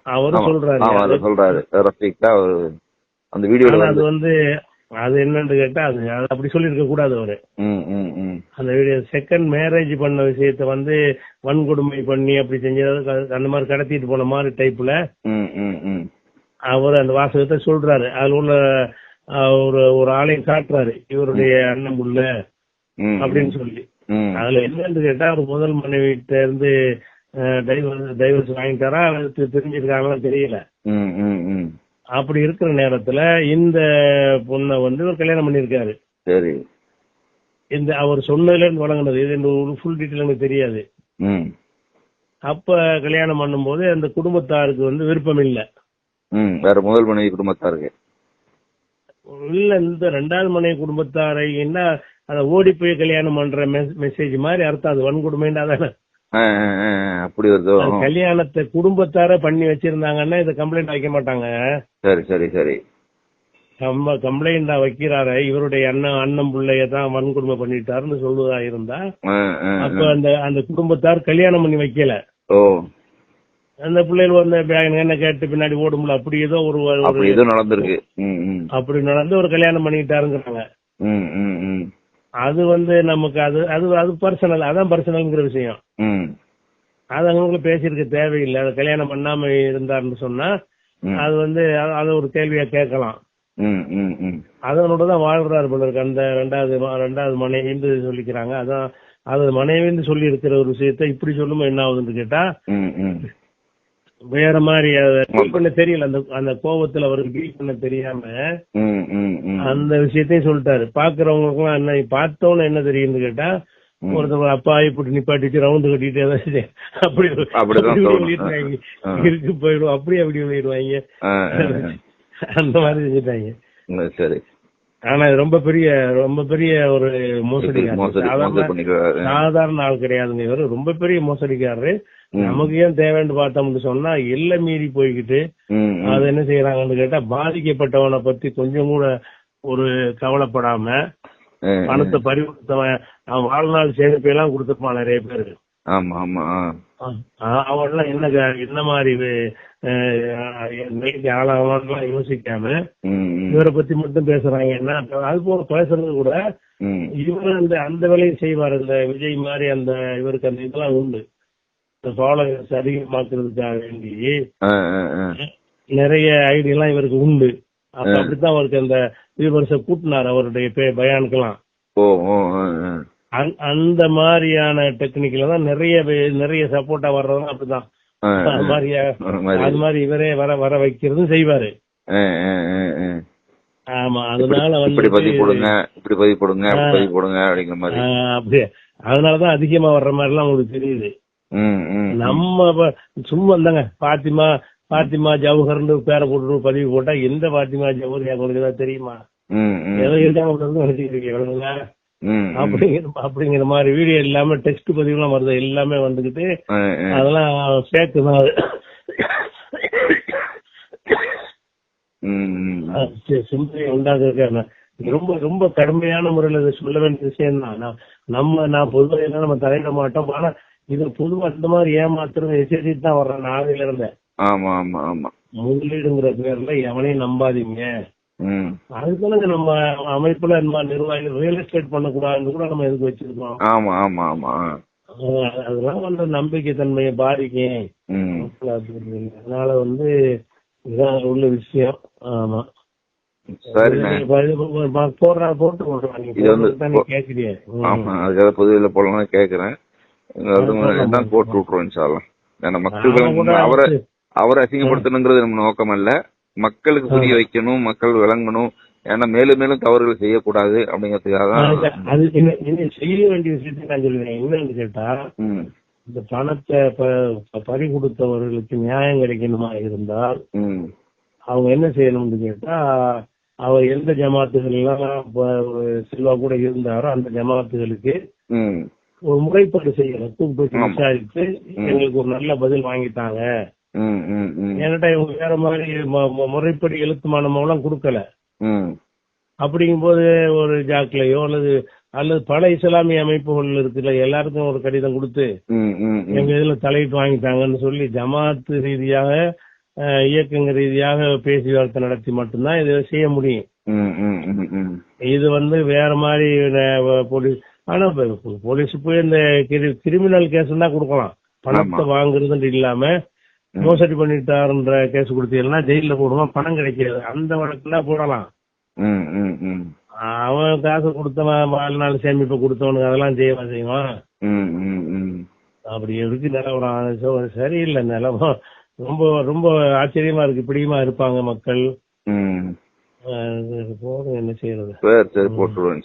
அவரு சொல்றாரு. அது வந்து அது என்னன்னு கேட்டா அது அப்படி சொல்லி இருக்க கூடாது. அவரு அந்த வீடியோ செகண்ட் மேரேஜ் பண்ண விஷயத்த வந்து வன்கொடுமை பண்ணி அப்படி செஞ்சது அந்த மாதிரி கடத்திட்டு போன மாதிரி டைப்ல அவர் அந்த வாசகத்தை சொல்றாரு. அதுல உள்ள ஒரு ஆளையும் காட்டுறாரு, இவருடைய அண்ணன் உள்ள அப்படின்னு சொல்லி. அதுல என்னன்னு கேட்டா அவர் முதல் மனைவிட்ட இருந்து டைவர்ஸ் வாங்கிட்டாரா தெரிஞ்சிருக்காங்களா தெரியல. அப்படி இருக்கிற நேரத்துல இந்த பொண்ணை வந்து ஒரு கல்யாணம் பண்ணிருக்காரு. இந்த அவர் சொன்னதுல இருந்து வழங்கினது இது ஒரு ஃபுல் டீட்டெயில் எனக்கு தெரியாது. அப்ப கல்யாணம் பண்ணும் போது அந்த குடும்பத்தாருக்கு வந்து விருப்பம் இல்ல, வேற முதல் மனைவி குடும்பத்தாருக்கு இல்ல. இந்த ரெண்டாவது மனைவி குடும்பத்தாரை என்ன அத ஓடி போய் கல்யாணம் பண்ற மெசேஜ் மாதிரி அர்த்தம். அது வன்கொடுமைன்னா தானே அப்படி வருது. கல்யாணத்தை குடும்பத்தார பண்ணி வச்சிருந்தாங்கன்னா இத கம்ப்ளைண்ட் வைக்க மாட்டாங்க. சரி கம்ப்ளைண்ட் வைக்கிறாரு இவருடைய அண்ணன் பிள்ளையதான் வன்கொடுமை பண்ணிட்டாருன்னு சொல்லுவதா இருந்தா அப்ப அந்த குடும்பத்தார் கல்யாணம் பண்ணி வைக்கல. அந்த பிள்ளைகள் வந்து என்ன கேட்டு பின்னாடி ஓடும்ல அப்படி ஏதோ ஒரு நடந்திருக்கு. அப்படி நடந்து ஒரு கல்யாணம் பண்ணிட்டாருங்கிறாங்க. அது வந்து நமக்கு அது அது அது பர்சனல், அதான் பர்சனல்ங்கிற விஷயம். அது அவங்களுக்கு பேசியிருக்க தேவையில்லை. அது கல்யாணம் பண்ணாம இருந்தாருன்னு சொன்னா அது வந்து அது ஒரு கேள்வியா கேட்கலாம். அதனோட தான் வாழ்றாரு போல இருக்கு. அந்த ரெண்டாவது மனைவின்னு சொல்லிக்கிறாங்க. அதான் அது மனைவின்னு சொல்லி இருக்கிற ஒரு விஷயத்த இப்படி சொல்லும்போது என்ன ஆகுதுன்னு கேட்டா வேற மாதிரி டீல் பண்ண தெரியல. அந்த கோபத்துல அவருக்கு டீல் பண்ண தெரியாம அந்த விஷயத்தையும் சொல்லிட்டாரு. பாக்குறவங்களுக்கு எல்லாம் என்ன பார்த்தோன்னு என்ன தெரியும்னு கேட்டா ஒருத்தவங்க அப்பா இப்படி நிப்பாட்டிச்சு ரவுண்டு கட்டிட்டு ஏதாவது அப்படி வெளியிடுவாங்க, இருக்கு போயிடும், அப்படி அப்படி வெளியிடுவாங்க. அந்த மாதிரி செஞ்சுட்டாங்க. சரி. ஆனா ரொம்ப பெரிய ஒரு மோசடிக்காரர். சாதாரண ஆள் கிடையாதுங்க இவரு. ரொம்ப பெரிய மோசடிக்காரரு. நமக்கு ஏன் தேவைன்னு பார்த்தோம்னு சொன்னா எல்லை மீறி போய்கிட்டு அது என்ன செய்யறாங்கன்னு கேட்டா பாதிக்கப்பட்டவனை பத்தி கொஞ்சம் கூட ஒரு கவலைப்படாம பணத்தை பறிமுதவன் அவன் வாழ்நாள் சேமிப்பெல்லாம் கொடுத்துருப்பான் நிறைய பேரு. அவன்லாம் என்ன மாதிரி ஆளாகலாம் யோசிக்காம இவரை பத்தி மட்டும் பேசுறாங்க. என்ன அது போல பேசுறது கூட இவரு அந்த வேலையை செய்வார். இந்த விஜய் மாதிரி அந்த இவருக்கு அந்த இதெல்லாம் உண்டு. இந்த ஃபாலோவர்ஸ் அதிகமாக்குறதுக்காக வேண்டி நிறைய ஐடியெல்லாம் இவருக்கு உண்டு. அப்படித்தான் அவருக்கு அந்த வியூவர்ஸை கூட்டினார் அவருடைய பயானுக்கெல்லாம். அந்த மாதிரியான டெக்னிக்ல தான் நிறைய சப்போர்ட்டா வர்றதும் அப்படிதான். அது மாதிரி இவரே வர வைக்கிறதும் செய்வாரு. ஆமா, அதனால வந்து அப்படியே அதனாலதான் அதிகமா வர்ற மாதிரி எல்லாம் உங்களுக்கு தெரியுது. நம்ம சும்மா இருந்தாங்க பாத்திமா ஜவஹர்னு பேரை போட்டு பதிவு போட்டா எந்த பாத்திமா ஜவஹர் உங்களுக்கு ஏதாவது தெரியுமா? ஏதோ இருக்காங்க அப்படிங்கிற மாதிரி வீடியோ எல்லாமே டெக்ஸ்ட் பதிவு எல்லாம் வருது. எல்லாமே வந்துகிட்டு அதெல்லாம் ஃபேக் தான். சிந்தனை உண்டாக்குறதுக்கு ரொம்ப ரொம்ப கடுமையான முறையில இதை சொல்ல வேண்டிய விஷயம் தான். நான் பொதுவாக நம்ம தலையிட மாட்டோம். ஆனா இது பொதுவா அந்த மாதிரி ஏமாத்துறது எச்சரித்து தான் வர்றேன் நாளையில இருந்தேன். முதலீடுங்கிற பேர்ல எவனையும் நம்பாதீங்க. அதுக்கு நம்ம அமைப்புல நிர்வாகிகள் ரியல் எஸ்டேட் பண்ணக்கூடாதுன்னு கூட நம்ம எதுக்கு வச்சிருக்கோம். அதெல்லாம் வந்து நம்பிக்கை தன்மையை பாதிக்கும். அதனால வந்து இதான் உள்ள விஷயம். ஆமா, கேக்குறியா? பொதுவில போலாம் கேக்குறேன். போட்டு விட்டுருவோம். மக்கள் அவரை அசிங்கப்படுத்தணுங்கிறது நம்ம நோக்கம் அல்ல. மக்களுக்கு புரிய வைக்கணும், மக்கள் விளங்கணும். ஏன்னா மேலும் மேலும் தவறுகள் செய்யக்கூடாது அப்படிங்கிறதுக்காக தான் செய்ய வேண்டிய விஷயத்த நான் சொல்லுவேன். என்னன்னு கேட்டா இந்த பணத்தை பறி கொடுத்தவர்களுக்கு நியாயம் கிடைக்கணுமா இருந்தால் அவங்க என்ன செய்யணும்னு கேட்டா அவர் எந்த ஜமாத்துகள் எல்லாம் செல்வா கூட இருந்தாரோ அந்த ஜமாத்துகளுக்கு ஒரு முறைப்பாடு செய்யணும். கூப்பிட்டு விசாரித்து எங்களுக்கு ஒரு நல்ல பதில் வாங்கிட்டாங்க. ஏன்னாட்டா இவங்க வேற மாதிரி முறைப்படி எழுத்துமான மூலம் கொடுக்கல. அப்படிங்கும் போது ஒரு ஜாக்லையோ அல்லது பல இஸ்லாமிய அமைப்புகள் இருக்குல்ல, எல்லாருக்கும் ஒரு கடிதம் கொடுத்து எங்க இதுல தலையிட்டு வாங்கிட்டாங்கன்னு சொல்லி ஜமாத்து ரீதியாக இயக்கங்க ரீதியாக பேச்சுவார்த்தை நடத்தி மட்டும்தான் இதை செய்ய முடியும். இது வந்து வேற மாதிரி போலீஸ். ஆனா போலீஸ் போய் இந்த கிரிமினல் கேஸ் தான் கொடுக்கலாம். பணத்தை வாங்குறதுன்னு இல்லாம மோசடி பண்ணிட்டாருன்ற கேஸ் கொடுத்தீங்கன்னா ஜெயில போடுவான், பணம் கிடைக்காது. அந்த வழக்குல போடலாம். அவன் காசு கொடுத்தவன் வாழ்நாள் சேமிப்பு கொடுத்தவனுக்கு அதெல்லாம் செய்வான். அப்படி இருக்கு நிலவரம். சரியில்லை நிலவரம். ரொம்ப ரொம்ப ஆச்சரியமா இருக்கு. இப்படியுமா இருப்பாங்க மக்கள்? போதும், என்ன செய்யறது? போட்டுருவேன்.